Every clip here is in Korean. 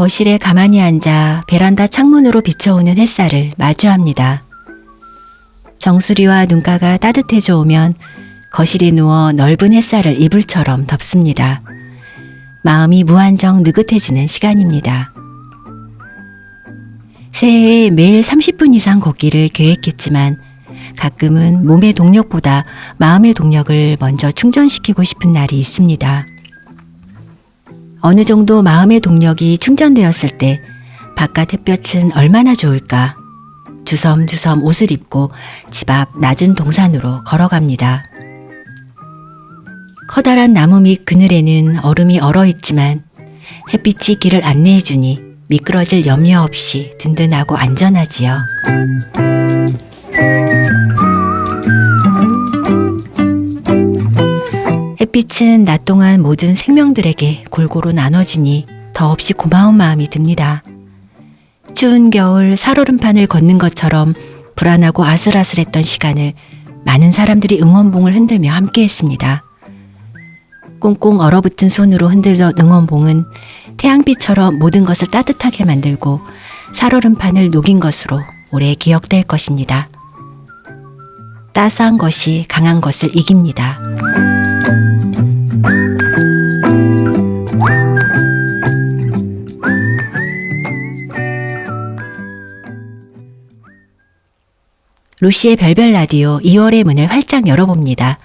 거실에 가만히 앉아 베란다 창문으로 비쳐오는 햇살을 마주합니다. 정수리와 눈가가 따뜻해져 오면 거실에 누워 넓은 햇살을 이불처럼 덮습니다. 마음이 무한정 느긋해지는 시간입니다. 새해에 매일 30분 이상 걷기를 계획했지만 가끔은 몸의 동력보다 마음의 동력을 먼저 충전시키고 싶은 날이 있습니다. 어느 정도 마음의 동력이 충전되었을 때 바깥 햇볕은 얼마나 좋을까. 주섬주섬 옷을 입고 집 앞 낮은 동산으로 걸어갑니다. 커다란 나무 밑 그늘에는 얼음이 얼어있지만 햇빛이 길을 안내해주니 미끄러질 염려 없이 든든하고 안전하지요. 햇빛은 낮 동안 모든 생명들에게 골고루 나눠지니 더없이 고마운 마음이 듭니다. 추운 겨울 살얼음판을 걷는 것처럼 불안하고 아슬아슬했던 시간을 많은 사람들이 응원봉을 흔들며 함께했습니다. 꽁꽁 얼어붙은 손으로 흔들던 응원봉은 태양빛처럼 모든 것을 따뜻하게 만들고 살얼음판을 녹인 것으로 오래 기억될 것입니다. 따스한 것이 강한 것을 이깁니다. 루시의 별별 라디오 2월의 문을 활짝 열어봅니다.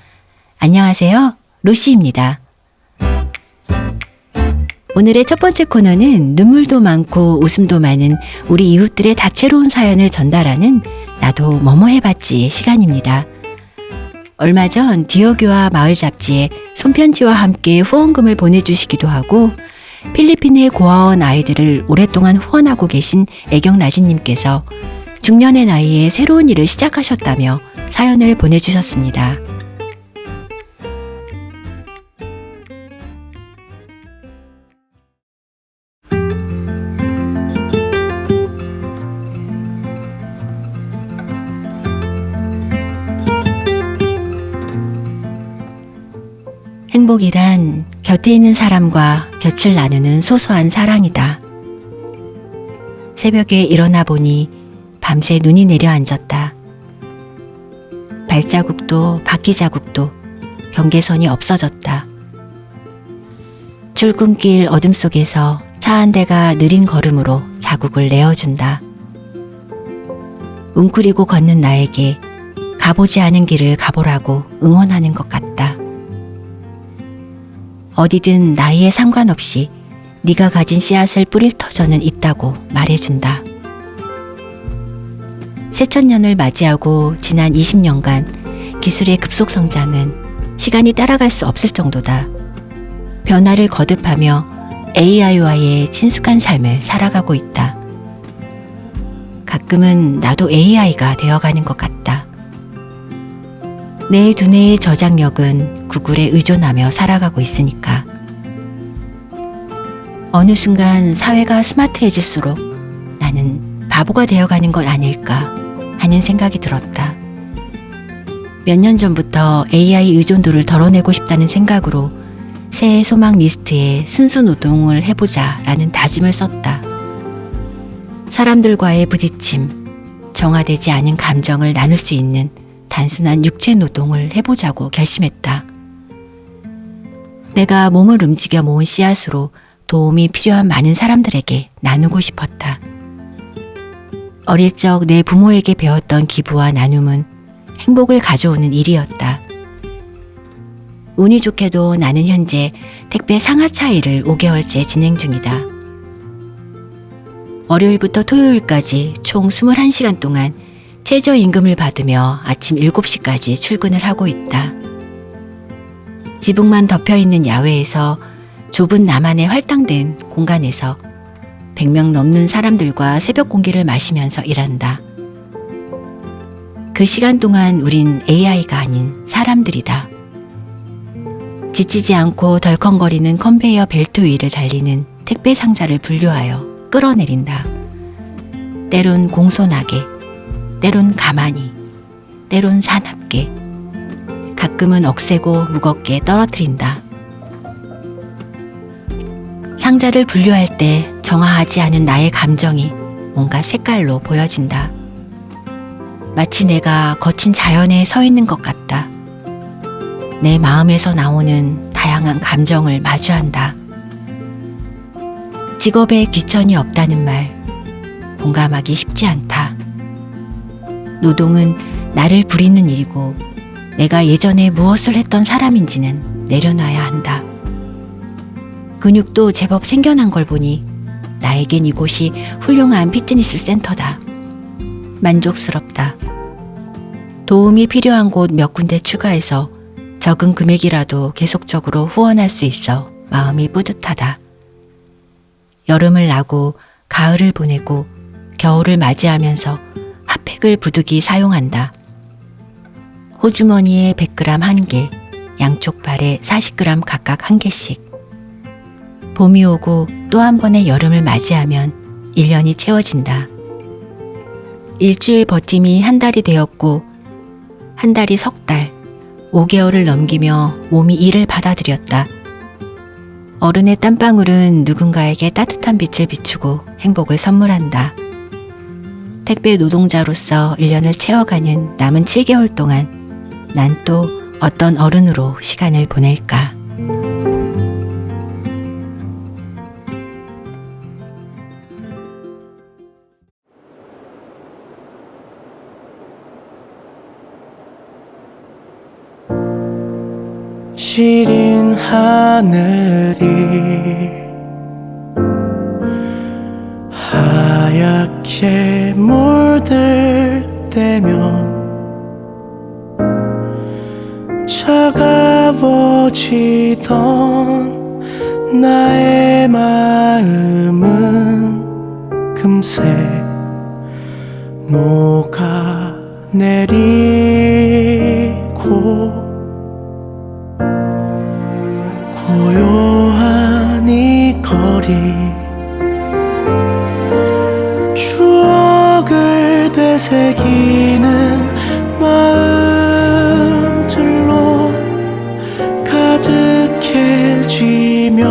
안녕하세요. 루시입니다. 오늘의 첫 번째 코너는 눈물도 많고 웃음도 많은 우리 이웃들의 다채로운 사연을 전달하는 나도 뭐뭐 해봤지 시간입니다. 얼마 전 디어교와 마을 잡지에 손편지와 함께 후원금을 보내주시기도 하고 필리핀의 고아원 아이들을 오랫동안 후원하고 계신 애경라진님께서 중년의 나이에 새로운 일을 시작하셨다며 사연을 보내주셨습니다. 행복이란 곁에 있는 사람과 곁을 나누는 소소한 사랑이다. 새벽에 일어나 보니 밤새 눈이 내려앉았다. 발자국도 바퀴 자국도 경계선이 없어졌다. 출근길 어둠 속에서 차 한 대가 느린 걸음으로 자국을 내어준다. 웅크리고 걷는 나에게 가보지 않은 길을 가보라고 응원하는 것 같다. 어디든 나이에 상관없이 네가 가진 씨앗을 뿌릴 터전은 있다고 말해준다. 새천년을 맞이하고 지난 20년간 기술의 급속 성장은 시간이 따라갈 수 없을 정도다. 변화를 거듭하며 AI와의 친숙한 삶을 살아가고 있다. 가끔은 나도 AI가 되어가는 것 같다. 내 두뇌의 저장력은 구글에 의존하며 살아가고 있으니까. 어느 순간 사회가 스마트해질수록 나는 바보가 되어가는 것 아닐까 하는 생각이 들었다. 몇 년 전부터 AI 의존도를 덜어내고 싶다는 생각으로 새해 소망 리스트에 순수 노동을 해보자 라는 다짐을 썼다. 사람들과의 부딪힘, 정화되지 않은 감정을 나눌 수 있는 단순한 육체 노동을 해보자고 결심했다. 내가 몸을 움직여 모은 씨앗으로 도움이 필요한 많은 사람들에게 나누고 싶었다. 어릴 적 내 부모에게 배웠던 기부와 나눔은 행복을 가져오는 일이었다. 운이 좋게도 나는 현재 택배 상하차 일을 5개월째 진행 중이다. 월요일부터 토요일까지 총 21시간 동안 최저임금을 받으며 아침 7시까지 출근을 하고 있다. 지붕만 덮여있는 야외에서 좁은 나만의 할당된 공간에서 100명 넘는 사람들과 새벽 공기를 마시면서 일한다. 그 시간 동안 우린 AI가 아닌 사람들이다. 지치지 않고 덜컹거리는 컨베이어 벨트 위를 달리는 택배 상자를 분류하여 끌어내린다. 때론 공손하게, 때론 가만히, 때론 사납게, 가끔은 억세고 무겁게 떨어뜨린다. 상자를 분류할 때 정화하지 않은 나의 감정이 뭔가 색깔로 보여진다. 마치 내가 거친 자연에 서 있는 것 같다. 내 마음에서 나오는 다양한 감정을 마주한다. 직업에 귀천이 없다는 말, 공감하기 쉽지 않다. 노동은 나를 부리는 일이고 내가 예전에 무엇을 했던 사람인지는 내려놔야 한다. 근육도 제법 생겨난 걸 보니 나에겐 이곳이 훌륭한 피트니스 센터다. 만족스럽다. 도움이 필요한 곳 몇 군데 추가해서 적은 금액이라도 계속적으로 후원할 수 있어 마음이 뿌듯하다. 여름을 나고 가을을 보내고 겨울을 맞이하면서 핫팩을 부득이 사용한다. 호주머니에 100g 1개, 양쪽 발에 40g 각각 1개씩. 봄이 오고 또 한 번의 여름을 맞이하면 1년이 채워진다. 일주일 버팀이 한 달이 되었고 한 달이 석 달, 5개월을 넘기며 몸이 이를 받아들였다. 어른의 땀방울은 누군가에게 따뜻한 빛을 비추고 행복을 선물한다. 택배 노동자로서 1년을 채워가는 남은 7개월 동안 난 또 어떤 어른으로 시간을 보낼까? 시린 하늘이 하얗게 물들 때면 차가워지던 나의 마음은 금세 녹아내리고 고요한 이 거리 추억을 되새기는 마음들로 가득해지면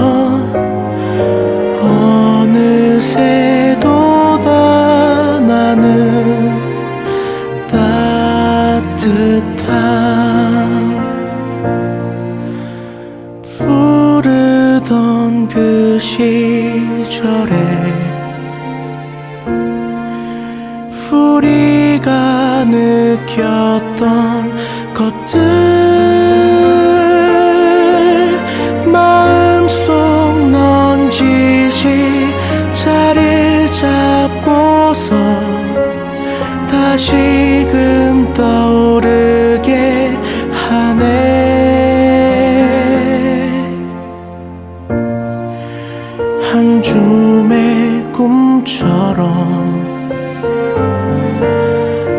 어느새 돋아 나는 따뜻함 부르던 그 시절에 우리가 느꼈던 것들 마음속 넌지시 자리를 잡고서 다시금 떠오르게 하네. 한 줌의 꿈처럼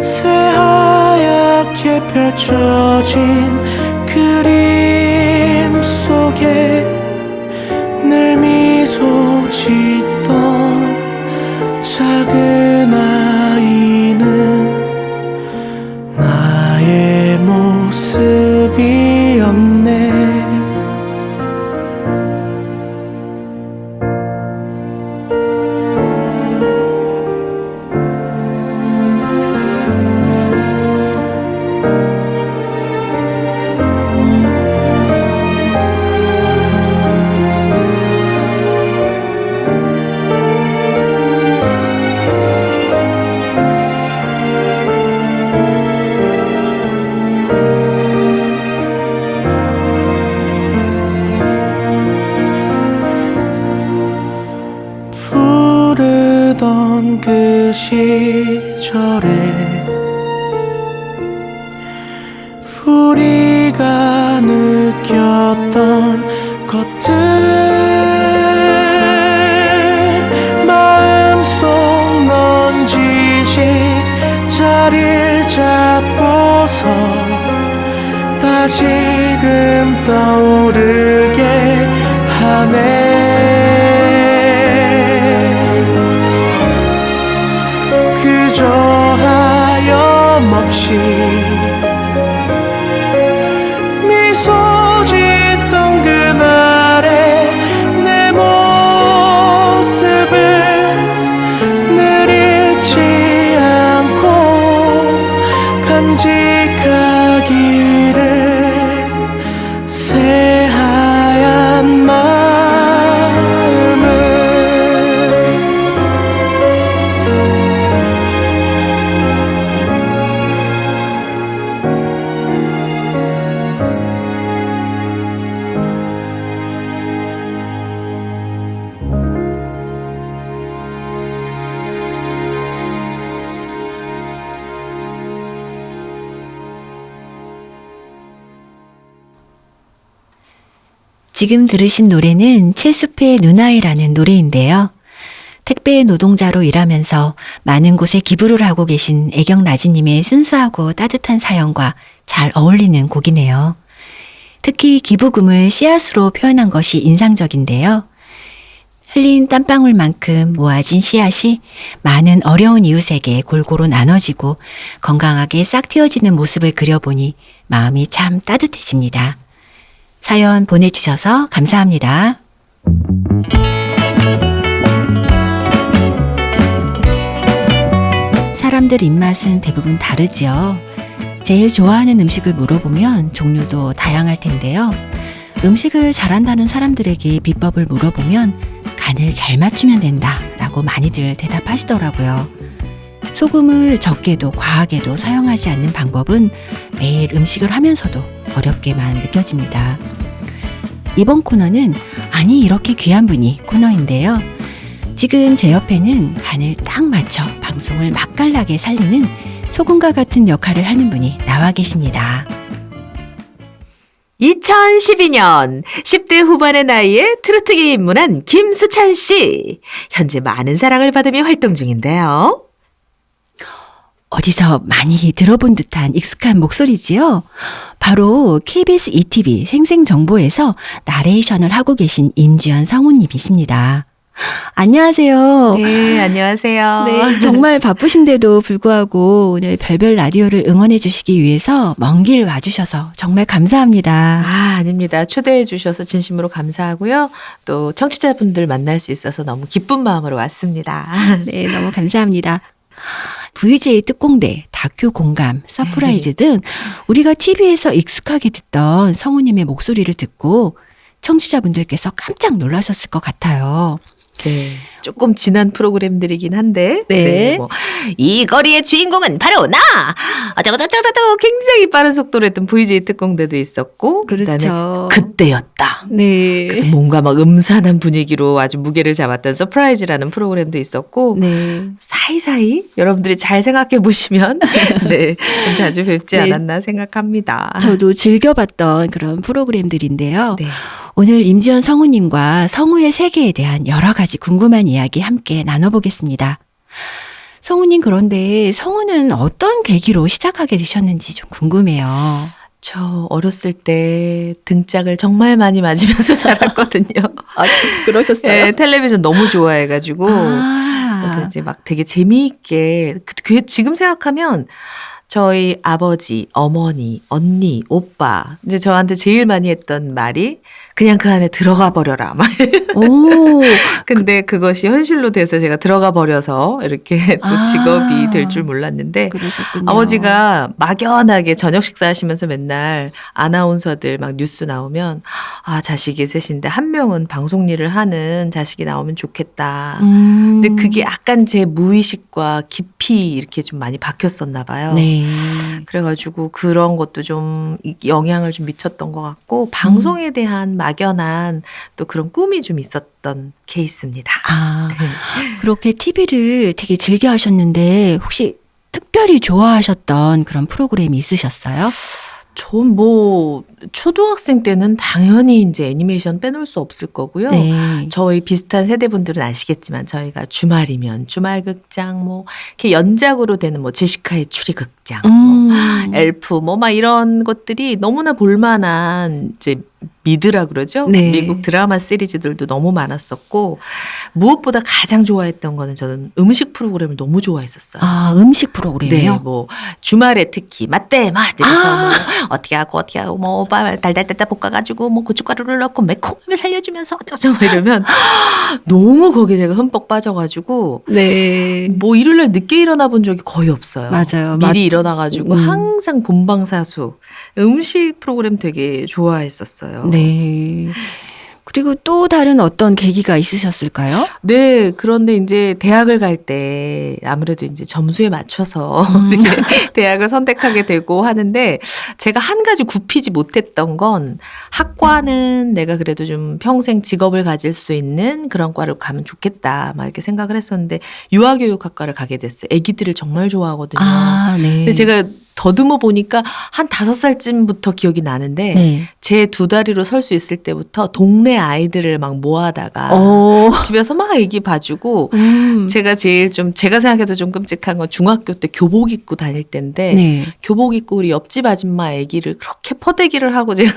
새하얗게 펼쳐진 그림 속에 늘 미소 짓던 작은 아이는 나의 모습이었네. 부르던 그 시절에 우리가 느꼈던 것들 마음속 넌지시 자리를 잡고서 다시금 떠오르게 하네. 그저 하염없이 미소 짓던 그날의 내 모습을 지금 들으신 노래는 채숲의 누나이라는 노래인데요. 택배 노동자로 일하면서 많은 곳에 기부를 하고 계신 애경라지님의 순수하고 따뜻한 사연과 잘 어울리는 곡이네요. 특히 기부금을 씨앗으로 표현한 것이 인상적인데요. 흘린 땀방울만큼 모아진 씨앗이 많은 어려운 이웃에게 골고루 나눠지고 건강하게 싹 틔어지는 모습을 그려보니 마음이 참 따뜻해집니다. 사연 보내주셔서 감사합니다. 사람들 입맛은 대부분 다르지요. 제일 좋아하는 음식을 물어보면 종류도 다양할 텐데요. 음식을 잘한다는 사람들에게 비법을 물어보면 간을 잘 맞추면 된다 라고 많이들 대답하시더라고요. 소금을 적게도 과하게도 사용하지 않는 방법은 매일 음식을 하면서도 어렵게만 느껴집니다. 이번 코너는 아니 이렇게 귀한 분이 코너인데요. 지금 제 옆에는 간을 딱 맞춰 방송을 맛깔나게 살리는 소금과 같은 역할을 하는 분이 나와 계십니다. 2012년 10대 후반의 나이에 트로트계에 입문한 김수찬 씨. 현재 많은 사랑을 받으며 활동 중인데요. 어디서 많이 들어본 듯한 익숙한 목소리지요? 바로 KBS ETV 생생정보에서 나레이션을 하고 계신 임지연 성우님이십니다. 안녕하세요. 네, 안녕하세요. 네, 정말 바쁘신데도 불구하고 오늘 별별 라디오를 응원해 주시기 위해서 먼 길 와주셔서 정말 감사합니다. 아닙니다. 초대해 주셔서 진심으로 감사하고요. 또 청취자분들 만날 수 있어서 너무 기쁜 마음으로 왔습니다. 네, 너무 감사합니다. VJ 특공대, 다큐 공감, 서프라이즈 등 우리가 TV에서 익숙하게 듣던 성우님의 목소리를 듣고 청취자분들께서 깜짝 놀라셨을 것 같아요. 네. 조금 지난 프로그램들이긴 한데. 네. 이 거리의 주인공은 바로 나! 어쩌고저쩌고저쩌고 굉장히 빠른 속도로 했던 VJ 특공대도 있었고. 그렇죠. 그다음에 그때였다. 네. 그래서 뭔가 막 음산한 분위기로 아주 무게를 잡았던 서프라이즈라는 프로그램도 있었고. 네. 사이사이 여러분들이 잘 생각해 보시면 네, 좀 자주 뵙지 않았나 생각합니다. 저도 즐겨봤던 그런 프로그램들인데요. 네. 오늘 임지연 성우님과 성우의 세계에 대한 여러 가지 궁금한 이야기 함께 나눠보겠습니다. 성우님, 그런데 성우는 어떤 계기로 시작하게 되셨는지 좀 궁금해요. 저 어렸을 때 등짝을 정말 많이 맞으면서 자랐거든요. 좀 그러셨어요? 네, 텔레비전 너무 좋아해가지고 그래서 이제 막 되게 재미있게 지금 생각하면 저희 아버지, 어머니, 언니, 오빠 이제 저한테 제일 많이 했던 말이 그냥 그 안에 들어가 버려라. 오. 근데 그것이 현실로 돼서 제가 들어가 버려서 이렇게 또 직업이 될 줄 몰랐는데 그러셨군요. 아버지가 막연하게 저녁 식사하시면서 맨날 아나운서들 막 뉴스 나오면 아, 자식이 셋인데 한 명은 방송 일을 하는 자식이 나오면 좋겠다. 근데 그게 약간 제 무의식과 깊이 이렇게 좀 많이 박혔었나 봐요. 네. 그래가지고 그런 것도 좀 영향을 좀 미쳤던 것 같고 방송에 대한 막연한 또 그런 꿈이 좀 있었던 케이스입니다. 아, 그렇게 TV를 되게 즐겨 하셨는데 혹시 특별히 좋아하셨던 그런 프로그램이 있으셨어요? 전 뭐 초등학생 때는 당연히 이제 애니메이션 빼놓을 수 없을 거고요. 네. 저희 비슷한 세대분들은 아시겠지만 저희가 주말이면 주말극장 뭐 이렇게 연작으로 되는 뭐 제시카의 추리극장, 뭐 엘프 뭐 막 이런 것들이 너무나 볼만한 이제 미드라 그러죠. 네. 미국 드라마 시리즈들도 너무 많았었고 무엇보다 가장 좋아했던 거는 저는 음식 프로그램을 너무 좋아했었어요. 아, 음식 프로그램이요? 네, 뭐 주말에 특히 맛대 맛 이래서 뭐 어떻게 하고 뭐 달달달달 볶아가지고 뭐 고춧가루를 넣고 매콤함을 살려주면서 어쩌죠 뭐 이러면 너무 거기에 제가 흠뻑 빠져가지고 네. 뭐 일요일날 늦게 일어나 본 적이 거의 없어요. 맞아요. 미리 일어나가지고 항상 본방사수 음식 프로그램 되게 좋아했었어요. 네. 그리고 또 다른 어떤 계기가 있으셨을까요? 네, 그런데 이제 대학을 갈 때 아무래도 이제 점수에 맞춰서 이렇게 대학을 선택하게 되고 하는데 제가 한 가지 굽히지 못했던 건 학과는 내가 그래도 좀 평생 직업을 가질 수 있는 그런 과를 가면 좋겠다 막 이렇게 생각을 했었는데 유아교육학과를 가게 됐어요. 아기들을 정말 좋아하거든요. 아, 네. 근데 제가 더듬어 보니까 한 5살쯤부터 기억이 나는데 네. 제 두 다리로 설 수 있을 때부터 동네 아이들을 막 모아다가 집에서 막 애기 봐주고 제가 제일 좀 제가 생각해도 좀 끔찍한 건 중학교 때 교복 입고 다닐 때인데 네. 교복 입고 우리 옆집 아줌마 애기를 그렇게 포대기를 하고 제가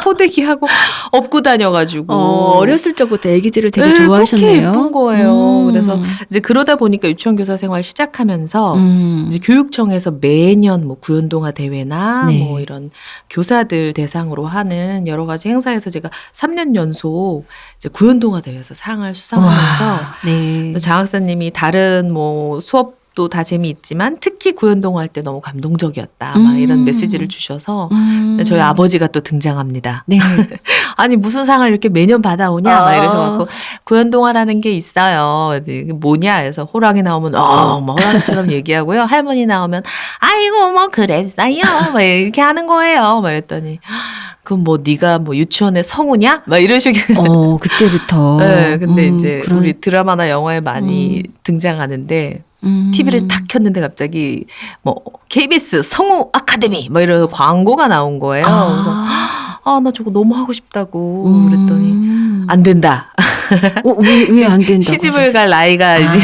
포대기하고 업고 다녀가지고 어렸을 적부터 애기들을 되게 네, 좋아하셨네요. 그렇게 예쁜 거예요. 그래서 이제 그러다 보니까 유치원 교사 생활 시작하면서 이제 교육청에서 매년 뭐 구연동화 대회나 네. 뭐 이런 교사들 대상으로 하는 여러 가지 행사에서 제가 3년 연속 이제 구연동화 대회에서 상을 수상하면서 와, 네. 또 장학사님이 다른 뭐 수업도 다 재미있지만 특히 구연동화 할 때 너무 감동적이었다. 막 이런 메시지를 주셔서 저희 아버지가 또 등장합니다. 네. 아니 무슨 상을 이렇게 매년 받아오냐 막 이러셔갖고 구연동화라는 게 있어요. 이게 뭐냐 해서 호랑이 나오면 뭐 호랑이처럼 얘기하고요. 할머니 나오면 아이고 뭐 그랬어요. 막 이렇게 하는 거예요. 막 이랬더니 그럼 뭐 네가 뭐 유치원의 성우냐? 막 이런 식으로. 그때부터. 네, 근데 이제 그런, 우리 드라마나 영화에 많이 등장하는데 TV를 탁 켰는데 갑자기 뭐 KBS 성우 아카데미 뭐 이런 광고가 나온 거예요. 그래서 나 저거 너무 하고 싶다고 그랬더니 안 된다. 왜 안 된다고? 시집을 갈 나이가 이제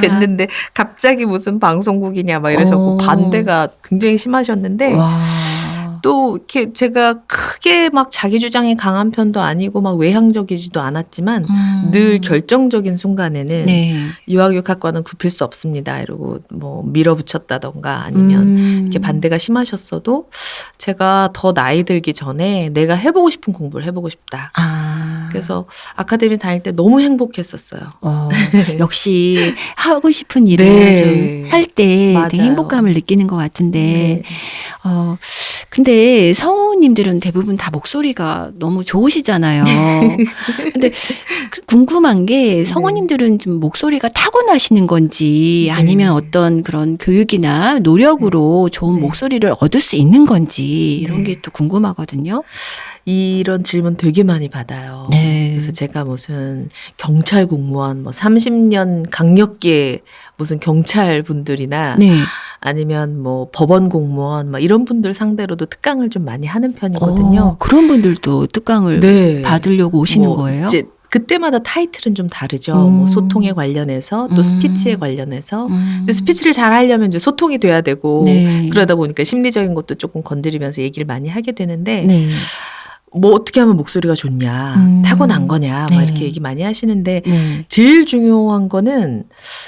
됐는데 갑자기 무슨 방송국이냐 막 이러셨고 반대가 굉장히 심하셨는데 와. 또 이렇게 제가 크게 막 자기 주장이 강한 편도 아니고 막 외향적이지도 않았지만 늘 결정적인 순간에는 네. 유아교육학과는 굽힐 수 없습니다. 이러고 뭐 밀어붙였다던가 아니면 이렇게 반대가 심하셨어도 제가 더 나이 들기 전에 내가 해보고 싶은 공부를 해보고 싶다. 그래서 아카데미 다닐 때 너무 행복했었어요. 역시 하고 싶은 일을 네. 할 때 맞아요. 되게 행복감을 느끼는 것 같은데, 네. 근데 성우님들은 대부분 다 목소리가 너무 좋으시잖아요. 근데 궁금한 게 성우님들은 좀 목소리가 타고나시는 건지 아니면 어떤 그런 교육이나 노력으로 좋은 목소리를 얻을 수 있는 건지 이런 게 또 궁금하거든요. 이런 질문 되게 많이 받아요. 네. 그래서 제가 무슨 경찰 공무원 뭐 30년 강력계 무슨 경찰 분들이나 네. 아니면 뭐 법원 공무원 막 이런 분들 상대로도 특강을 좀 많이 하는 편이거든요. 그런 분들도 특강을 네. 받으려고 오시는 뭐 거예요? 이제 그때마다 타이틀은 좀 다르죠. 뭐 소통에 관련해서 또 스피치에 관련해서. 근데 스피치를 잘 하려면 이제 소통이 돼야 되고 네. 그러다 보니까 심리적인 것도 조금 건드리면서 얘기를 많이 하게 되는데 네. 뭐 어떻게 하면 목소리가 좋냐, 타고난 거냐, 막 네. 이렇게 얘기 많이 하시는데 네. 제일 중요한 거는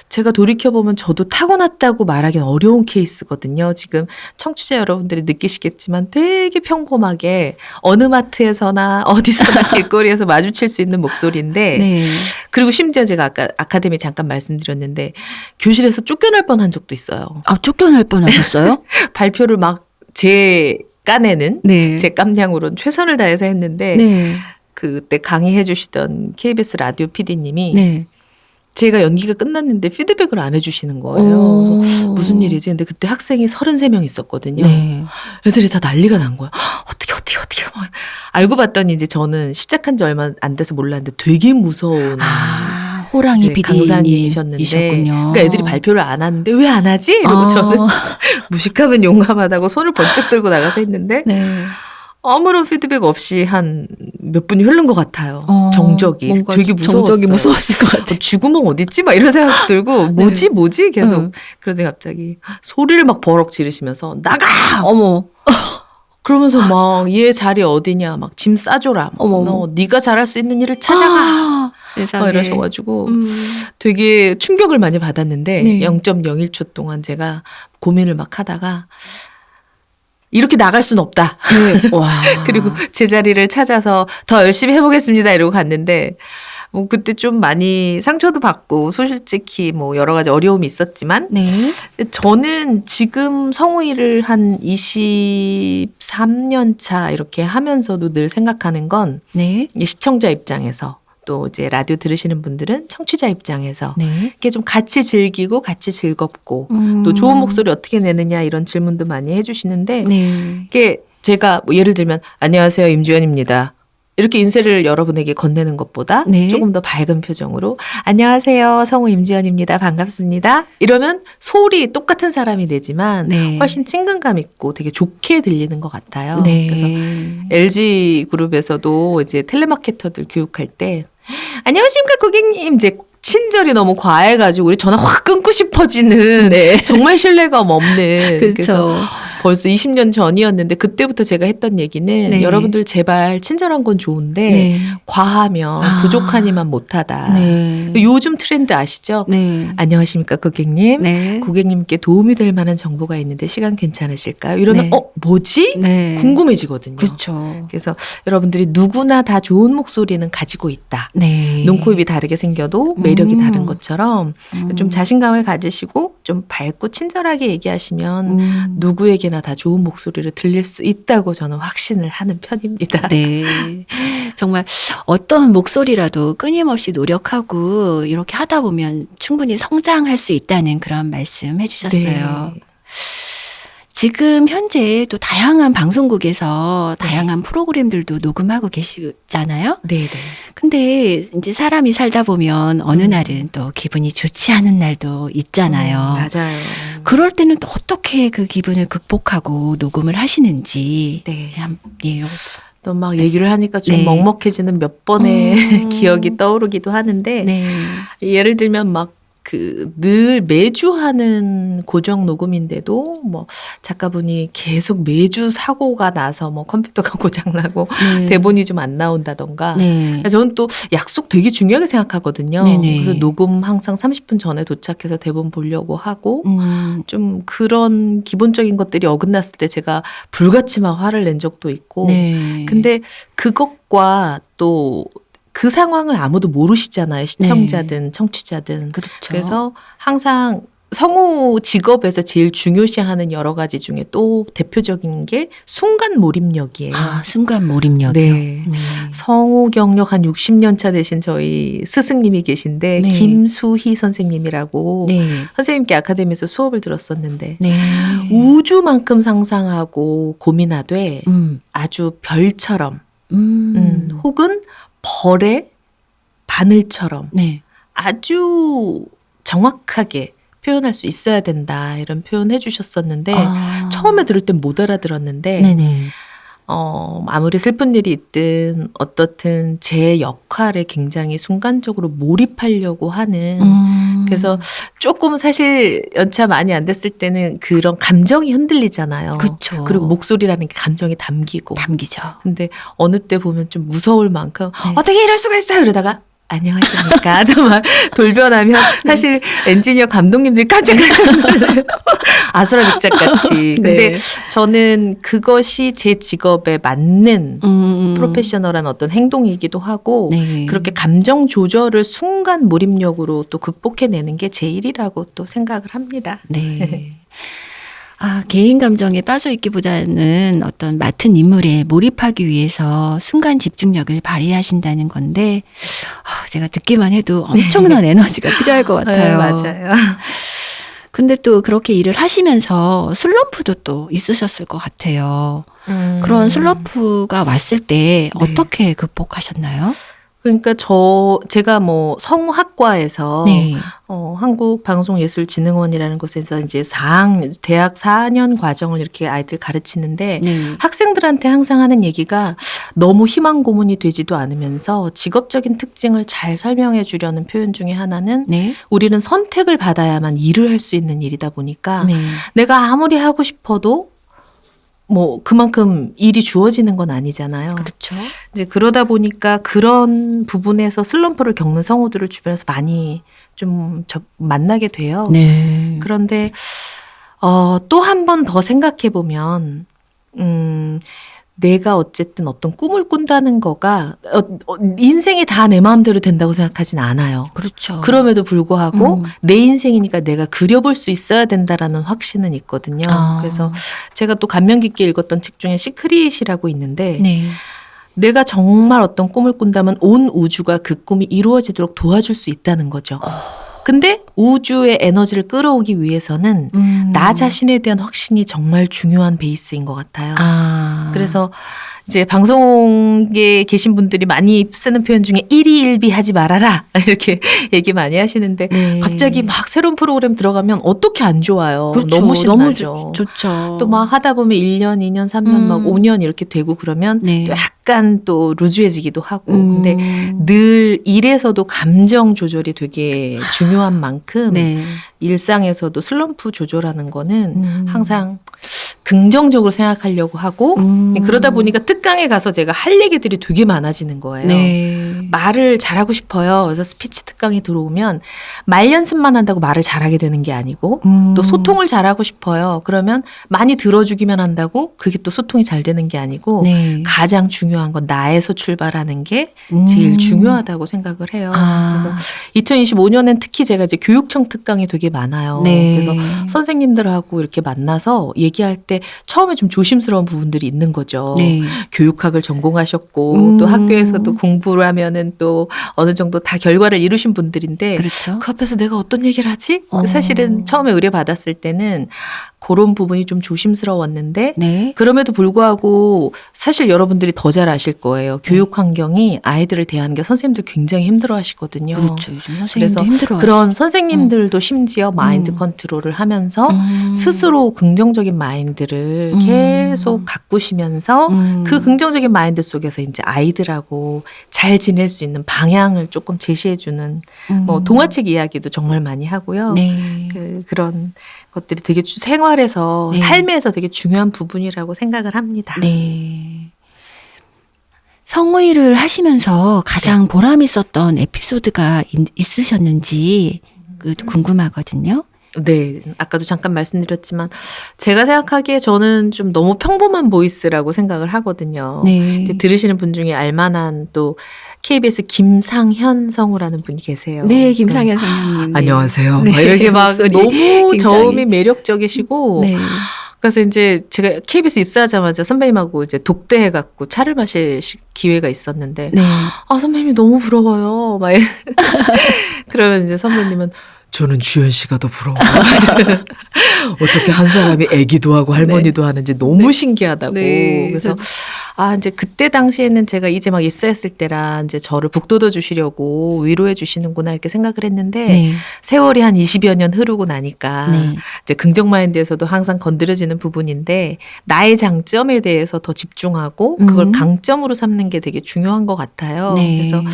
제가 돌이켜보면 저도 타고났다고 말하기는 어려운 케이스거든요. 지금 청취자 여러분들이 느끼시겠지만 되게 평범하게 어느 마트에서나 어디서나 길거리에서 마주칠 수 있는 목소리인데 네. 그리고 심지어 제가 아까 아카데미 잠깐 말씀드렸는데 교실에서 쫓겨날 뻔한 적도 있어요. 쫓겨날 뻔하셨어요? 발표를 막 제 깐에는 네. 제 깜냥으로는 최선을 다해서 했는데 네. 그때 강의해 주시던 KBS 라디오 PD님이 네. 제가 연기가 끝났는데 피드백을 안 해주시는 거예요. 그래서 무슨 일이지? 근데 그때 학생이 33명 있었거든요. 네. 애들이 다 난리가 난 거야. 어떻게 막 알고 봤더니 이제 저는 시작한 지 얼마 안 돼서 몰랐는데 되게 무서운 호랑이 이제 강사님이셨는데 PD이셨군요. 그러니까 애들이 발표를 안 하는데 왜 안 하지? 이러고 저는 무식하면 용감하다고 손을 번쩍 들고 나가서 했는데 네. 아무런 피드백 없이 한 몇 분이 흐른 것 같아요. 정적이 뭔가 되게 무서웠어요. 정적이 무서웠을 것 같아요. 쥐구멍 어딨지? 막 이런 생각 들고 뭐지? 계속 그러더니 갑자기 소리를 막 버럭 지르시면서 나가! 어머. 그러면서 막 얘 자리 어디냐 막 짐 싸줘라. 너 네가 잘할 수 있는 일을 찾아가. 세상에. 이러셔가지고 되게 충격을 많이 받았는데 네. 0.01초 동안 제가 고민을 막 하다가 이렇게 나갈 순 없다. 네. 와. 그리고 제 자리를 찾아서 더 열심히 해보겠습니다. 이러고 갔는데 뭐 그때 좀 많이 상처도 받고 솔직히 뭐 여러 가지 어려움이 있었지만 네. 저는 지금 성우 일을 한 23년 차 이렇게 하면서도 늘 생각하는 건 네. 시청자 입장에서 또 이제 라디오 들으시는 분들은 청취자 입장에서 네. 이게 좀 같이 즐기고 같이 즐겁고 또 좋은 목소리 어떻게 내느냐 이런 질문도 많이 해주시는데 네. 이게 제가 뭐 예를 들면 안녕하세요 임주연입니다. 이렇게 인쇄를 여러분에게 건네는 것보다 네. 조금 더 밝은 표정으로 안녕하세요. 성우 임지연입니다. 반갑습니다. 이러면 소리 똑같은 사람이 내지만 네. 훨씬 친근감 있고 되게 좋게 들리는 것 같아요. 네. 그래서 LG 그룹에서도 이제 텔레마케터들 교육할 때 안녕하십니까 고객님 이제 친절이 너무 과해가지고 우리 전화 확 끊고 싶어지는 네. 정말 신뢰감 없는 그래서 그렇죠. 벌써 20년 전이었는데 그때부터 제가 했던 얘기는 네. 여러분들 제발 친절한 건 좋은데 네. 과하면 아. 부족하니만 못하다. 네. 요즘 트렌드 아시죠? 네. 안녕하십니까 고객님. 네. 고객님께 도움이 될 만한 정보가 있는데 시간 괜찮으실까요? 이러면 네. 뭐지? 네. 궁금해지거든요. 그렇죠. 그래서 여러분들이 누구나 다 좋은 목소리는 가지고 있다. 네. 눈, 코, 입이 다르게 생겨도 매력이 음. 다른 것처럼 좀 자신감을 가지시고 좀 밝고 친절하게 얘기하시면 누구에게나 다 좋은 목소리를 들릴 수 있다고 저는 확신을 하는 편입니다. 네. 정말 어떤 목소리라도 끊임없이 노력하고 이렇게 하다 보면 충분히 성장할 수 있다는 그런 말씀 해주셨어요. 네. 지금 현재 또 다양한 방송국에서 다양한 프로그램들도 녹음하고 계시잖아요. 네, 네. 근데 이제 사람이 살다 보면 어느 날은 또 기분이 좋지 않은 날도 있잖아요. 맞아요. 그럴 때는 또 어떻게 그 기분을 극복하고 녹음을 하시는지. 네. 예, 또 막 얘기를 하니까 좀 네. 먹먹해지는 몇 번의 기억이 떠오르기도 하는데 네. 예를 들면 막 늘 매주 하는 고정 녹음인데도 뭐 작가분이 계속 매주 사고가 나서 뭐 컴퓨터가 고장나고 네. 대본이 좀 안 나온다던가 네. 저는 또 약속 되게 중요하게 생각하거든요. 네네. 그래서 녹음 항상 30분 전에 도착해서 대본 보려고 하고 좀 그런 기본적인 것들이 어긋났을 때 제가 불같이 막 화를 낸 적도 있고 네. 근데 그것과 또 그 상황을 아무도 모르시잖아요. 시청자든 청취자든. 그렇죠. 그래서 항상 성우 직업에서 제일 중요시하는 여러 가지 중에 또 대표적인 게 순간 몰입력이에요. 아, 순간 몰입력이요. 네. 성우 경력 한 60년 차 되신 저희 스승님이 계신데 네. 김수희 선생님이라고 네. 선생님께 아카데미에서 수업을 들었었는데 네. 우주만큼 상상하고 고민하되 음. 아주 별처럼 음. 혹은 벌의 바늘처럼 네. 아주 정확하게 표현할 수 있어야 된다 이런 표현 해주셨었는데 아. 처음에 들을 땐 못 알아들었는데 네네. 아무리 슬픈 일이 있든 어떻든 제 역할에 굉장히 순간적으로 몰입하려고 하는 그래서 조금 사실 연차 많이 안 됐을 때는 그런 감정이 흔들리잖아요. 그렇죠. 그리고 목소리라는 게 감정이 담기고. 담기죠. 근데 어느 때 보면 좀 무서울 만큼 네. 어떻게 이럴 수가 있어요 이러다가 안녕하십니까 또 막 돌변하면 사실 엔지니어 감독님들이 깜짝 놀라요. 아수라백작같이. 근데 네. 저는 그것이 제 직업에 맞는 프로페셔널한 어떤 행동이기도 하고 네. 그렇게 감정 조절을 순간 몰입력으로 또 극복해내는 게 제 일이라고 또 생각을 합니다. 네. 아, 개인 감정에 빠져 있기보다는 어떤 맡은 임무에 몰입하기 위해서 순간 집중력을 발휘하신다는 건데, 제가 듣기만 해도 엄청난 에너지가 필요할 것 같아요. 맞아요. 근데 또 그렇게 일을 하시면서 슬럼프도 또 있으셨을 것 같아요. 그런 슬럼프가 왔을 때 어떻게 극복하셨나요? 그러니까 제가 뭐 성우학과에서 네. 한국방송예술진흥원이라는 곳에서 이제 대학 4년 과정을 이렇게 아이들 가르치는데 네. 학생들한테 항상 하는 얘기가 너무 희망 고문이 되지도 않으면서 직업적인 특징을 잘 설명해 주려는 표현 중에 하나는 네. 우리는 선택을 받아야만 일을 할 수 있는 일이다 보니까 네. 내가 아무리 하고 싶어도 뭐 그만큼 일이 주어지는 건 아니잖아요. 그렇죠. 이제 그러다 보니까 그런 부분에서 슬럼프를 겪는 성우들을 주변에서 많이 좀 만나게 돼요. 네. 그런데 또 한 번 더 생각해 보면 내가 어쨌든 어떤 꿈을 꾼다는 거가 인생이 다 내 마음대로 된다고 생각하진 않아요. 그렇죠. 그럼에도 불구하고 내 인생이니까 내가 그려볼 수 있어야 된다라는 확신은 있거든요. 그래서 제가 또 감명 깊게 읽었던 책 중에 시크릿이라고 있는데 네. 내가 정말 어떤 꿈을 꾼다면 온 우주가 그 꿈이 이루어지도록 도와줄 수 있다는 거죠. 근데 우주의 에너지를 끌어오기 위해서는 나 자신에 대한 확신이 정말 중요한 베이스인 것 같아요. 그래서 이제 방송에 계신 분들이 많이 쓰는 표현 중에 일희일비하지 말아라 이렇게 얘기 많이 하시는데 네. 갑자기 막 새로운 프로그램 들어가면 어떻게 안 좋아요. 그렇죠. 너무 신나죠. 좋죠. 또 막 하다 보면 1년, 2년, 3년 막 5년 이렇게 되고 그러면 네. 또 약간 또 루즈해지기도 하고 음. 근데 늘 일에서도 감정 조절이 되게 중요한 만큼 네. 일상에서도 슬럼프 조절하는 거는 음. 항상 긍정적으로 생각하려고 하고 그러다 보니까 특강에 가서 제가 할 얘기들이 되게 많아지는 거예요. 네. 말을 잘하고 싶어요. 그래서 스피치 특강이 들어오면 말 연습만 한다고 말을 잘하게 되는 게 아니고 또 소통을 잘하고 싶어요. 그러면 많이 들어주기만 한다고 그게 또 소통이 잘 되는 게 아니고 네. 가장 중요한 건 나에서 출발하는 게 제일 중요하다고 생각을 해요. 그래서 2025년엔 특히 제가 이제 교육청 특강이 되게 많아요. 네. 그래서 선생님들하고 이렇게 만나서 얘기할 때 처음에 좀 조심스러운 부분들이 있는 거죠. 네. 교육학을 전공하셨고 또 학교에서도 공부를 하면은 또 어느 정도 다 결과를 이루신 분들인데 그렇죠. 그 앞에서 내가 어떤 얘기를 하지? 사실은 처음에 의뢰 받았을 때는 그런 부분이 좀 조심스러웠는데 네. 그럼에도 불구하고 사실 여러분들이 더 잘 아실 거예요. 교육 환경이 아이들을 대하는 게 선생님들 굉장히 힘들어 하시거든요. 그렇죠. 요즘 선생님도 그래서 힘들어요. 그런 선생님들도 심지어 마인드 컨트롤을 하면서 스스로 긍정적인 마인드를 계속 가꾸시면서 그 긍정적인 마인드 속에서 이제 아이들하고 잘 지낼 수 있는 방향을 조금 제시해주는 뭐 동화책 이야기도 정말 많이 하고요. 네. 그런 것들이 되게 생활에서 네. 삶에서 되게 중요한 부분이라고 생각을 합니다. 네. 성우일을 하시면서 가장 보람 있었던 에피소드가 있으셨는지 궁금하거든요. 네, 아까도 잠깐 말씀드렸지만 제가 생각하기에 저는 좀 너무 평범한 보이스라고 생각을 하거든요. 네. 이제 들으시는 분 중에 알만한 또 KBS 김상현 성우라는 분이 계세요. 네, 김상현 성우님. 네. 안녕하세요. 네. 막 이렇게 막 목소리 너무 굉장히. 저음이 매력적이시고 네. 그래서 이제 제가 KBS 입사하자마자 선배님하고 이제 독대해갖고 차를 마실 기회가 있었는데 네. 아 선배님이 너무 부러워요. 막 그러면 이제 선배님은 저는 주현 씨가 더 부러워요. 어떻게 한 사람이 애기도 하고 할머니도 하는지 너무 신기하다고. 네. 그래서 이제 그때 당시에는 제가 이제 막 입사했을 때라 이제 저를 북돋워 주시려고 위로해 주시는구나 이렇게 생각을 했는데 네. 세월이 한 20여 년 흐르고 나니까 네. 이제 긍정 마인드에서도 항상 건드려지는 부분인데 나의 장점에 대해서 더 집중하고 그걸 강점으로 삼는 게 되게 중요한 것 같아요. 네. 그래서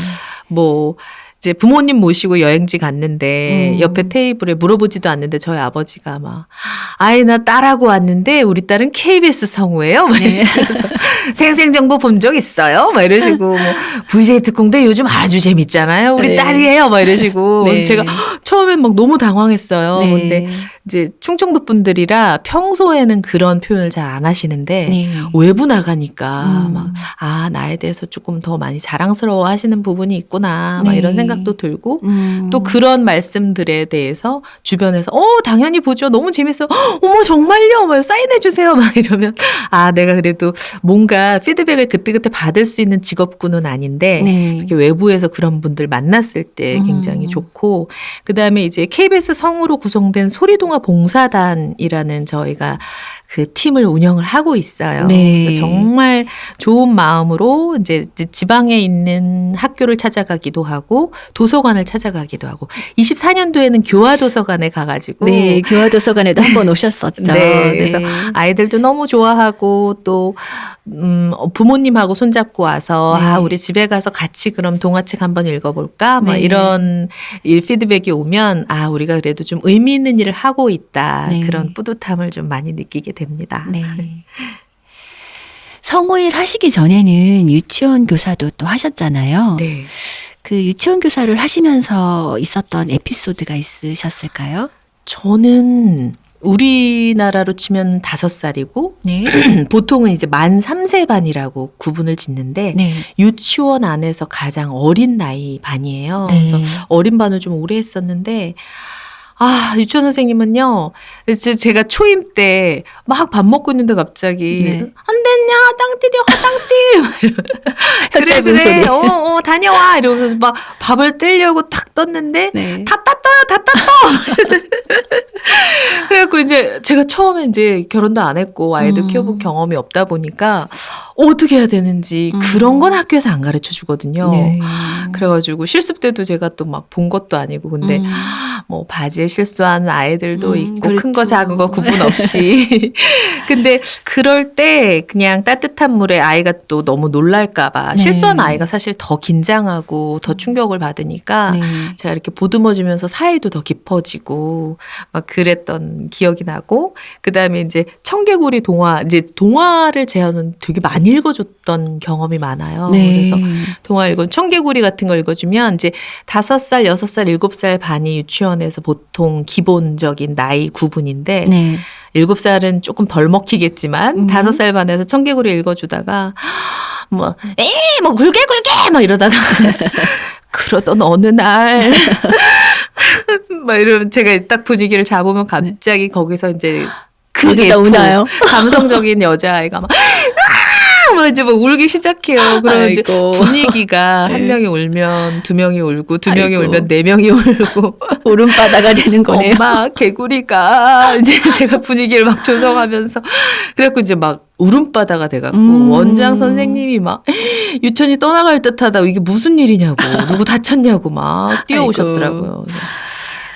뭐 이제 부모님 모시고 여행지 갔는데 옆에 테이블에 물어보지도 않는데 저희 아버지가 막 아이 나 딸하고 왔는데 우리 딸은 KBS 성우예요. 막 이러시면서 생생정보 본 적 있어요? 막 이러시고 뭐 VJ 특공대 요즘 아주 재밌잖아요. 우리 네. 딸이에요. 막 이러시고 네. 제가 처음엔 막 너무 당황했어요. 네. 근데 이제 충청도 분들이라 평소에는 그런 표현을 잘 안 하시는데 네. 외부 나가니까 막 나에 대해서 조금 더 많이 자랑스러워 하시는 부분이 있구나. 막 네. 이런 생각도 들고 또 또 그런 말씀들에 대해서 주변에서 당연히 보죠. 너무 재밌어요. 어머 정말요. 막 사인해 주세요. 막 이러면 내가 그래도 뭔가 피드백을 그때그때 받을 수 있는 직업군은 아닌데 네. 이렇게 외부에서 그런 분들 만났을 때 굉장히 좋고 그다음에 이제 KBS 성우로 구성된 소리동화 봉사단이라는 저희가 그 팀을 운영을 하고 있어요. 네. 그래서 정말 좋은 마음으로 이제 지방에 있는 학교를 찾아가기도 하고 도서관을 찾아가기도 하고 24년도에는 교화도서관에 가가지고 네, 교화도서관에도 한번 오셨었죠. 네, 그래서 아이들도 너무 좋아하고 또 부모님하고 손잡고 와서 네. 우리 집에 가서 같이 그럼 동화책 한번 읽어볼까? 막 네. 이런 피드백이 오면 우리가 그래도 좀 의미 있는 일을 하고 있다. 네. 그런 뿌듯함을 좀 많이 느끼게 됩니다. 네. 성우일 하시기 전에는 유치원 교사도 또 하셨잖아요. 네. 그 유치원 교사를 하시면서 있었던 에피소드가 있으셨을까요? 저는 우리나라로 치면 5살이고 네. 보통은 이제 만 3세 반이라고 구분을 짓는데 네. 유치원 안에서 가장 어린 나이 반이에요. 네. 그래서 어린 반을 좀 오래 했었는데 유치원 선생님은요, 제가 초임 때 막 밥 먹고 있는데 갑자기, 네. 안 됐냐, 화장띠려, 화장띠. 그래, 소리. 다녀와. 이러면서 막 밥을 뜨려고 탁 떴는데, 네. 다 땄어요. 그래갖고 이제 제가 처음에 이제 결혼도 안 했고 아이도 키워본 경험이 없다 보니까, 어떻게 해야 되는지 그런 건 학교에서 안 가르쳐 주거든요. 네. 그래가지고 실습 때도 제가 또 막 본 것도 아니고 근데 뭐 바지에 실수하는 아이들도 있고 큰 거 그렇죠. 작은 거 구분 없이 근데 그럴 때 그냥 따뜻한 물에 아이가 또 너무 놀랄까봐 네. 실수하는 아이가 사실 더 긴장하고 더 충격을 받으니까 네. 제가 이렇게 보듬어주면서 사이도 더 깊어지고 막 그랬던 기억이 나고 그다음에 이제 청개구리 동화 이제 동화를 제가 되게 많이 읽어줬던 경험이 많아요. 네. 그래서 동화 청개구리 같은 거 읽어주면 이제 5살, 6살, 7살 반이 유치원에서 보통 기본적인 나이 구분인데 네. 7살은 조금 덜 먹히겠지만 5살 반에서 청개구리 읽어주다가 뭐 굴게 막 이러다가 그러던 어느 날 막 이러면 제가 딱 분위기를 잡으면 갑자기 거기서 이제 어디다 우나요? 감성적인 여자아이가 막 이제 막 울기 시작해요. 그러면 이제 아이고. 분위기가 한 명이 울면 2명이 울고 2명이 아이고. 울면 4명이 울고 울음바다가 되는 거네요. 엄마 개구리가 이제 제가 분위기를 막 조성하면서 그래갖고 이제 막 울음바다가 돼갖고 원장 선생님이 막 유치원이 떠나갈 듯하다 이게 무슨 일이냐고 누구 다쳤냐고 막 뛰어오셨더라고요.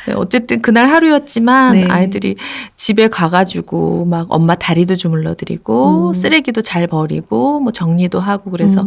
네, 어쨌든 그날 하루였지만 네. 아이들이 집에 가가지고 막 엄마 다리도 주물러드리고 쓰레기도 잘 버리고 뭐 정리도 하고 그래서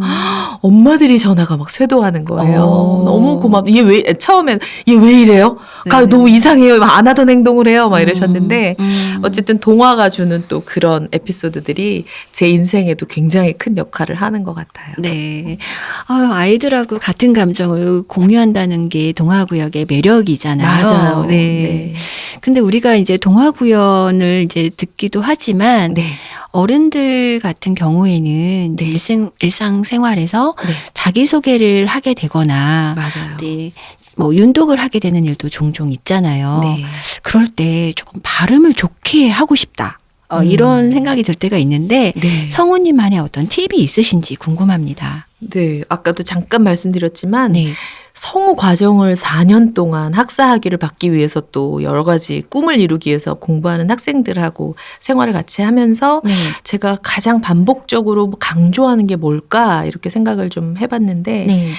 엄마들이 전화가 막 쇄도하는 거예요. 너무 얘 왜 처음엔 얘 왜 이래요? 네. 너무 이상해요. 막 안 하던 행동을 해요. 막 이러셨는데 어쨌든 동화가 주는 또 그런 에피소드들이 제 인생에도 굉장히 큰 역할을 하는 것 같아요. 네. 아이들하고 같은 감정을 공유한다는 게 동화구역의 매력이잖아요. 맞아요. 네. 근데 우리가 이제 동화구연을 이제 듣기도 하지만 네. 어른들 같은 경우에는 네. 일상생활에서 네. 자기소개를 하게 되거나 맞아요. 네, 뭐 윤독을 하게 되는 일도 종종 있잖아요. 네. 그럴 때 조금 발음을 좋게 하고 싶다. 이런 생각이 들 때가 있는데 네. 성우님만의 어떤 팁이 있으신지 궁금합니다. 네. 아까도 잠깐 말씀드렸지만 네. 성우 과정을 4년 동안 학사 학위를 받기 위해서 또 여러 가지 꿈을 이루기 위해서 공부하는 학생들하고 생활을 같이 하면서 네. 제가 가장 반복적으로 강조하는 게 뭘까 이렇게 생각을 좀 해봤는데 네.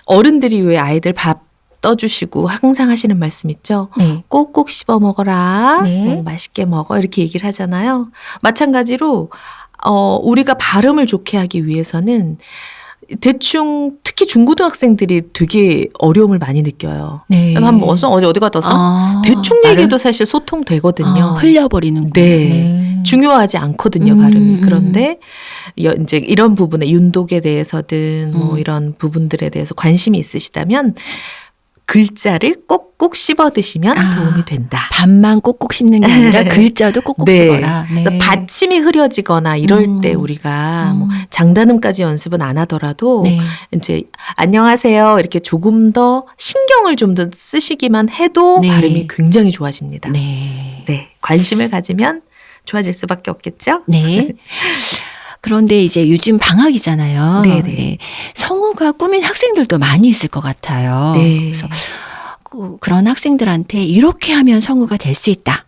어른들이 왜 아이들 밥 떠주시고 항상 하시는 말씀 있죠. 네. 꼭꼭 씹어 먹어라. 네. 맛있게 먹어. 이렇게 얘기를 하잖아요. 마찬가지로 우리가 발음을 좋게 하기 위해서는 대충 특히 중고등학생들이 되게 어려움을 많이 느껴요. 네. 한번 어디 갔다 왔어? 대충 얘기해도 사실 소통되거든요. 흘려버리는 거. 네. 중요하지 않거든요, 발음이. 그런데 이제 이런 부분에 윤독에 대해서든 뭐 이런 부분들에 대해서 관심이 있으시다면 글자를 꼭꼭 씹어 드시면 도움이 된다. 밥만 꼭꼭 씹는 게 아니라 글자도 꼭꼭 네. 씹어라. 네. 그래서 받침이 흐려지거나 이럴 때 우리가 뭐 장단음까지 연습은 안 하더라도 네. 이제 안녕하세요 이렇게 조금 더 신경을 좀 더 쓰시기만 해도 네. 발음이 굉장히 좋아집니다. 네. 네, 관심을 가지면 좋아질 수밖에 없겠죠. 네. 그런데 이제 요즘 방학이잖아요. 네네. 네. 성우가 꾸민 학생들도 많이 있을 것 같아요. 네. 그래서 그런 학생들한테 이렇게 하면 성우가 될 수 있다.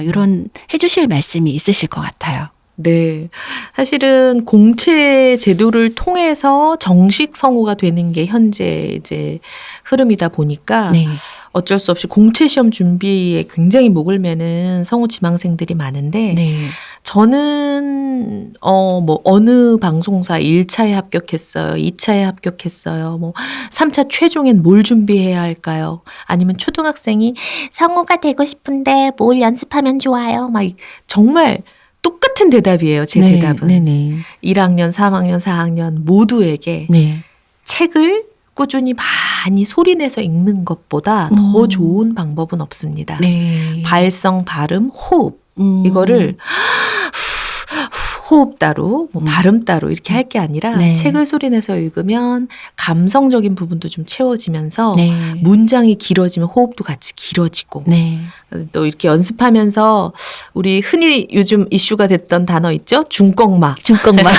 이런 해주실 말씀이 있으실 것 같아요. 네. 사실은 공채 제도를 통해서 정식 성우가 되는 게 현재 이제 흐름이다 보니까 네. 어쩔 수 없이 공채 시험 준비에 굉장히 목을 매는 성우 지망생들이 많은데 네. 저는 뭐 어느 방송사 1차에 합격했어요. 2차에 합격했어요. 뭐 3차 최종엔 뭘 준비해야 할까요? 아니면 초등학생이 성우가 되고 싶은데 뭘 연습하면 좋아요? 막 정말 똑같은 대답이에요. 제 네. 대답은. 네네. 1학년, 3학년, 4학년 모두에게 네. 책을 꾸준히 많이 소리내서 읽는 것보다 더 좋은 방법은 없습니다. 네. 발성, 발음, 호흡 이거를 호흡 따로, 뭐 발음 따로 이렇게 할 게 아니라 네. 책을 소리내서 읽으면 감성적인 부분도 좀 채워지면서 네. 문장이 길어지면 호흡도 같이 길어지고 네. 또 이렇게 연습하면서 우리 흔히 요즘 이슈가 됐던 단어 있죠? 중꺽마. 중꺽마.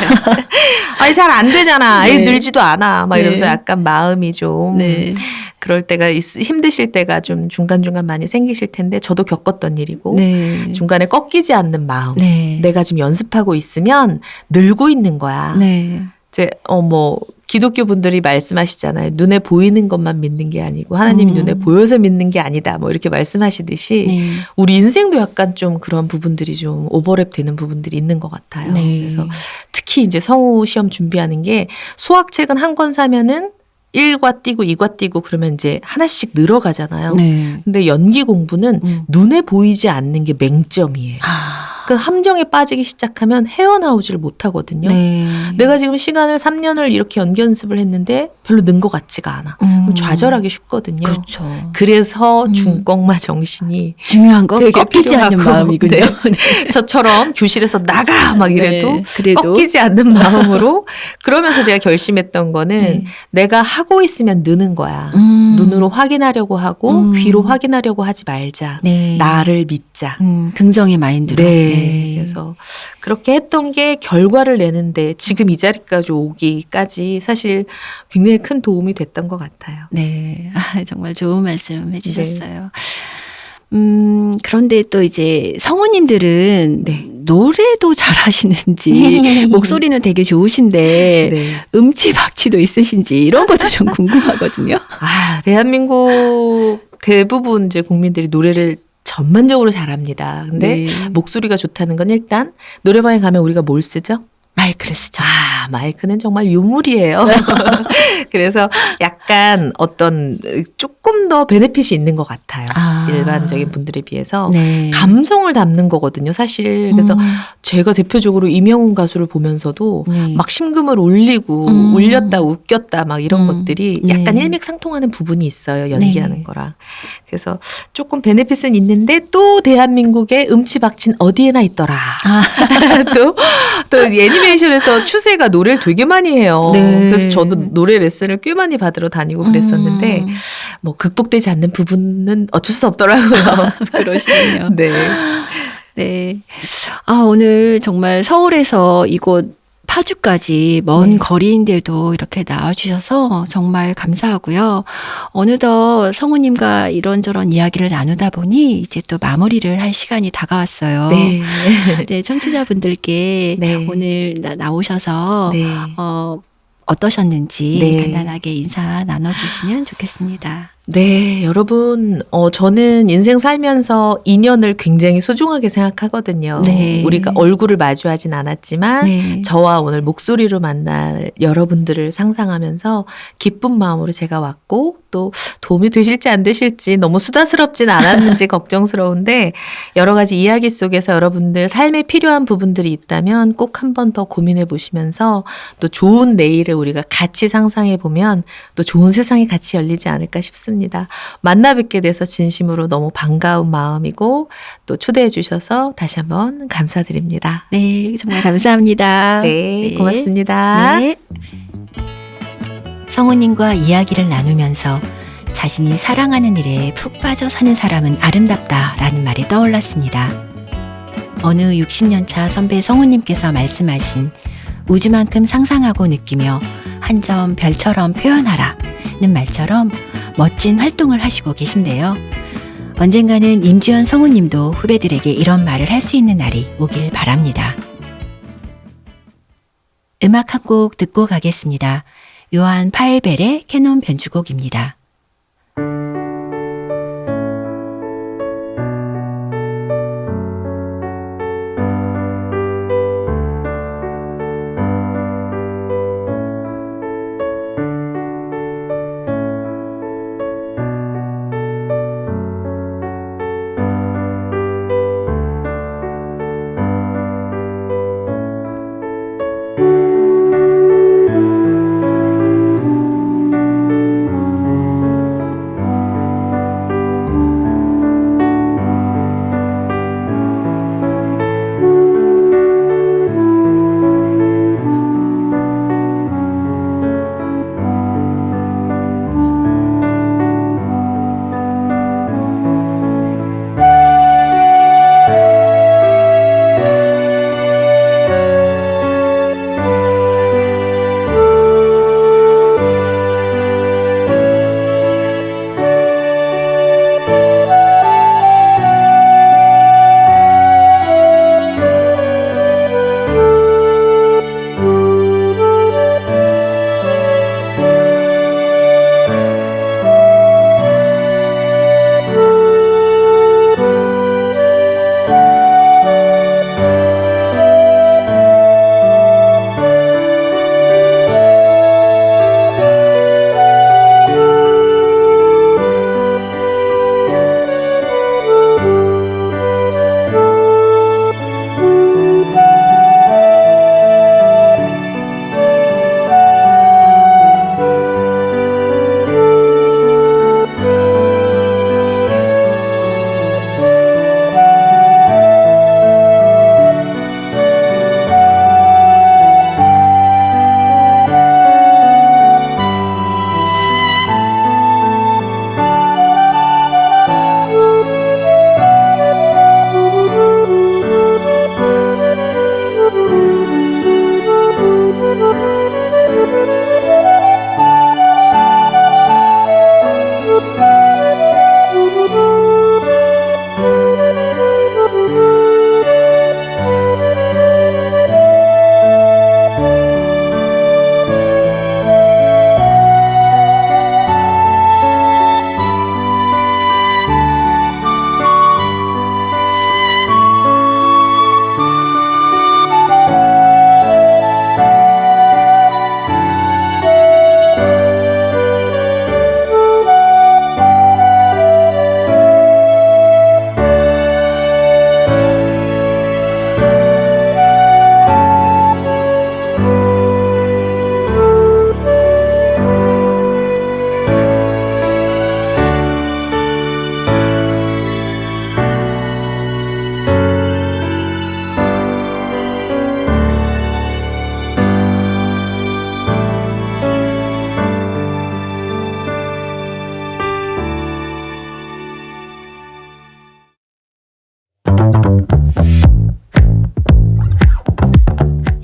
아니 잘 안 되잖아. 네. 늘지도 않아. 막 이러면서 네. 약간 마음이 좀 네. 그럴 때가 힘드실 때가 좀 중간중간 많이 생기실 텐데 저도 겪었던 일이고 네. 중간에 꺾이지 않는 마음. 네. 내가 지금 연습하고 있으면 늘고 있는 거야. 네. 이제 뭐 기독교 분들이 말씀하시잖아요. 눈에 보이는 것만 믿는 게 아니고 하나님이 눈에 보여서 믿는 게 아니다. 뭐 이렇게 말씀하시듯이 네. 우리 인생도 약간 좀 그런 부분들이 좀 오버랩 되는 부분들이 있는 것 같아요. 네. 그래서 특히 이제 성우 시험 준비하는 게 수학책은 한 권 사면은 1과 띄고 2과 띄고 그러면 이제 하나씩 늘어가잖아요. 네. 근데 연기 공부는 눈에 보이지 않는 게 맹점이에요. 아. 그 함정에 빠지기 시작하면 헤어나오지를 못하거든요. 네. 내가 지금 시간을 3년을 이렇게 연기 연습을 했는데 별로 는 것 같지가 않아. 그럼 좌절하기 쉽거든요. 그렇죠. 그래서 중꺾마 정신이 중요한 건 되게 꺾이지 않는 필요하고, 마음이군요. 네. 저처럼 교실에서 나가 막 이래도 네, 그래도 꺾이지 않는 마음으로 그러면서 제가 결심했던 거는 네. 내가 하고 있으면 느는 거야. 눈으로 확인하려고 하고 귀로 확인하려고 하지 말자. 네. 나를 믿자. 긍정의 마인드로. 네. 그래서 그렇게 했던 게 결과를 내는데 지금 이 자리까지 오기까지 사실 굉장히 큰 도움이 됐던 것 같아요. 네. 아, 정말 좋은 말씀 해주셨어요. 네. 그런데 또 이제 성우님들은 네. 노래도 잘하시는지 목소리는 되게 좋으신데 네. 음치박치도 있으신지 이런 것도 좀 궁금하거든요. 아, 대한민국 대부분 이제 국민들이 노래를 전반적으로 잘합니다. 근데 네. 목소리가 좋다는 건 일단 노래방에 가면 우리가 뭘 쓰죠? 마이크를 쓰죠. 아, 마이크는 정말 유물이에요. 그래서 약간 어떤 조금 더 베네핏이 있는 것 같아요. 아. 일반적인 분들에 비해서. 네. 감성을 담는 거거든요, 사실. 그래서 제가 대표적으로 이명훈 가수를 보면서도 네. 막 심금을 울리고 울렸다 웃겼다 막 이런 것들이 약간 네. 일맥상통하는 부분이 있어요, 연기하는 네. 거랑. 그래서 조금 베네핏은 있는데 또 대한민국의 음치박치는 어디에나 있더라. 아. 또 애니메이션에서 추세가 노래를 되게 많이 해요. 네. 그래서 저도 노래 레슨을 꽤 많이 받으러 다니고 그랬었는데 뭐 극복되지 않는 부분은 어쩔 수 없더라고요. 그러시군요. 네. 네. 아, 오늘 정말 서울에서 이곳 파주까지 먼 네. 거리인데도 이렇게 나와주셔서 정말 감사하고요. 어느덧 성우님과 이런저런 이야기를 나누다 보니 이제 또 마무리를 할 시간이 다가왔어요. 네. 네, 청취자분들께 네. 오늘 나오셔서 네. 어떠셨는지 네. 간단하게 인사 나눠주시면 좋겠습니다. 네, 여러분, 저는 인생 살면서 인연을 굉장히 소중하게 생각하거든요. 네. 우리가 얼굴을 마주하진 않았지만, 네. 저와 오늘 목소리로 만날 여러분들을 상상하면서 기쁜 마음으로 제가 왔고, 또 도움이 되실지 안 되실지 너무 수다스럽진 않았는지 걱정스러운데, 여러 가지 이야기 속에서 여러분들 삶에 필요한 부분들이 있다면 꼭 한 번 더 고민해 보시면서 또 좋은 내일을 우리가 같이 상상해 보면 또 좋은 세상이 같이 열리지 않을까 싶습니다. 만나 뵙게 돼서 진심으로 너무 반가운 마음이고 또 초대해 주셔서 다시 한번 감사드립니다. 네, 정말 감사합니다. 네, 고맙습니다. 네. 성우님과 이야기를 나누면서 자신이 사랑하는 일에 푹 빠져 사는 사람은 아름답다라는 말이 떠올랐습니다. 어느 60년 차 선배 성우님께서 말씀하신 우주만큼 상상하고 느끼며 한 점 별처럼 표현하라는 말처럼 멋진 활동을 하시고 계신데요. 언젠가는 임주연 성우님도 후배들에게 이런 말을 할 수 있는 날이 오길 바랍니다. 음악 한 곡 듣고 가겠습니다. 요한 파일벨의 캐논 변주곡입니다.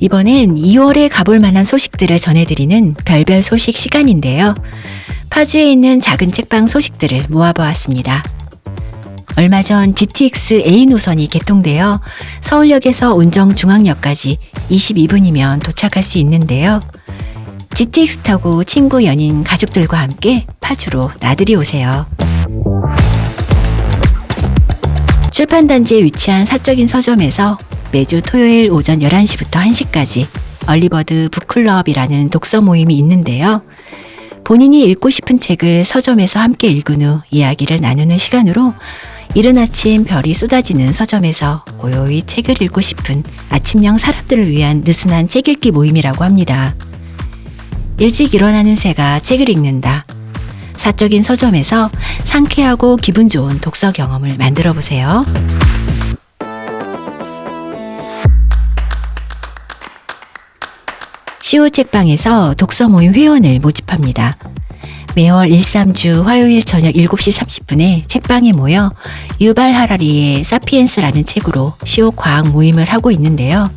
이번엔 2월에 가볼 만한 소식들을 전해드리는 별별 소식 시간인데요. 파주에 있는 작은 책방 소식들을 모아보았습니다. 얼마 전 GTX A 노선이 개통되어 서울역에서 운정중앙역까지 22분이면 도착할 수 있는데요. GTX 타고 친구, 연인, 가족들과 함께 파주로 나들이 오세요. 출판단지에 위치한 사적인 서점에서 매주 토요일 오전 11시부터 1시까지 얼리버드 북클럽이라는 독서 모임이 있는데요. 본인이 읽고 싶은 책을 서점에서 함께 읽은 후 이야기를 나누는 시간으로 이른 아침 별이 쏟아지는 서점에서 고요히 책을 읽고 싶은 아침형 사람들을 위한 느슨한 책 읽기 모임이라고 합니다. 일찍 일어나는 새가 책을 읽는다. 사적인 서점에서 상쾌하고 기분 좋은 독서 경험을 만들어 보세요. 시오 책방에서 독서 모임 회원을 모집합니다. 매월 1, 3주 화요일 저녁 7시 30분에 책방에 모여 유발 하라리의 사피엔스라는 책으로 시오 과학 모임을 하고 있는데요.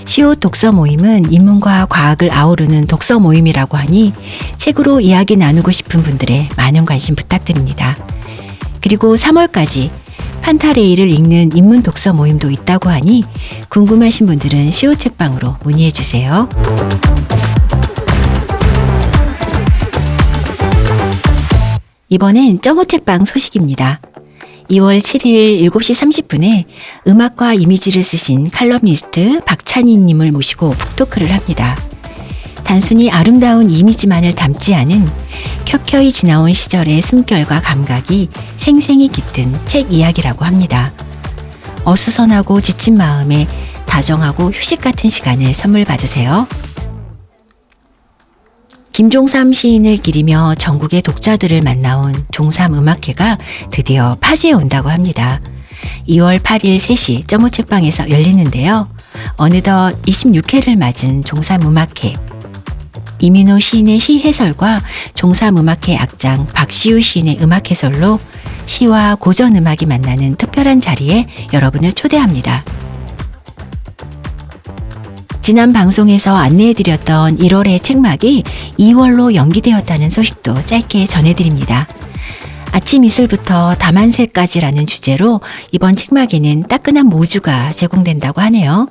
시오 독서 모임은 인문과 과학을 아우르는 독서 모임이라고 하니 책으로 이야기 나누고 싶은 분들의 많은 관심 부탁드립니다. 그리고 3월까지 판타레이를 읽는 인문 독서 모임도 있다고 하니 궁금하신 분들은 시오 책방으로 문의해 주세요. 이번엔 점오 책방 소식입니다. 2월 7일 7시 30분에 음악과 이미지를 쓰신 칼럼니스트 박찬희님을 모시고 북토크를 합니다. 단순히 아름다운 이미지만을 담지 않은 켜켜이 지나온 시절의 숨결과 감각이 생생히 깃든 책 이야기라고 합니다. 어수선하고 지친 마음에 다정하고 휴식 같은 시간을 선물 받으세요. 김종삼 시인을 기리며 전국의 독자들을 만나온 종삼 음악회가 드디어 파주에 온다고 합니다. 2월 8일 3시 점오 책방에서 열리는데요. 어느덧 26회를 맞은 종삼 음악회. 이민호 시인의 시 해설과 종삼 음악회 악장 박시우 시인의 음악 해설로 시와 고전 음악이 만나는 특별한 자리에 여러분을 초대합니다. 지난 방송에서 안내해드렸던 1월의 책막이 2월로 연기되었다는 소식도 짧게 전해드립니다. 아침 이슬부터 다만세까지라는 주제로 이번 책막에는 따끈한 모주가 제공된다고 하네요.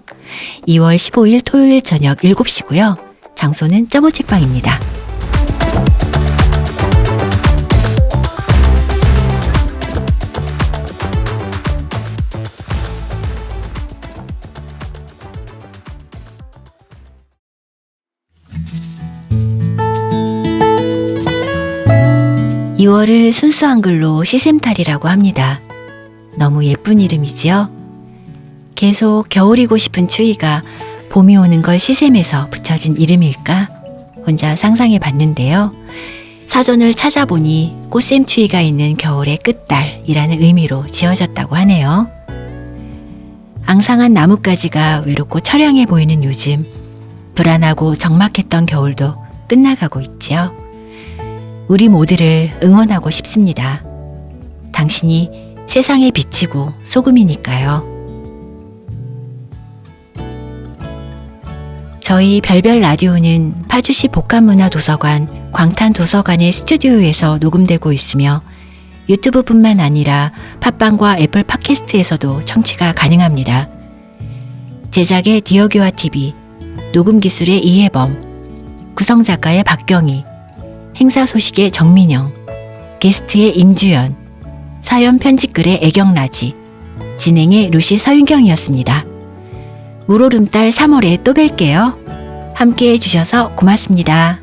2월 15일 토요일 저녁 7시고요. 장소는 점오 책방입니다. 2월을 순수한 글로 시샘탈이라고 합니다. 너무 예쁜 이름이지요? 계속 겨울이고 싶은 추위가 봄이 오는 걸 시샘해서 붙여진 이름일까? 혼자 상상해 봤는데요. 사전을 찾아보니 꽃샘추위가 있는 겨울의 끝달이라는 의미로 지어졌다고 하네요. 앙상한 나뭇가지가 외롭고 처량해 보이는 요즘, 불안하고 적막했던 겨울도 끝나가고 있지요. 우리 모두를 응원하고 싶습니다. 당신이 세상에 비치고 소금이니까요. 저희 별별 라디오는 파주시 복합문화도서관 광탄도서관의 스튜디오에서 녹음되고 있으며 유튜브뿐만 아니라 팟빵과 애플 팟캐스트에서도 청취가 가능합니다. 제작의 디어교화TV, 녹음기술의 이혜범, 구성작가의 박경희, 행사 소식의 정민영, 게스트의 임주연, 사연 편집글의 애경라지, 진행의 루시 서윤경이었습니다. 물오름달 3월에 또 뵐게요. 함께해 주셔서 고맙습니다.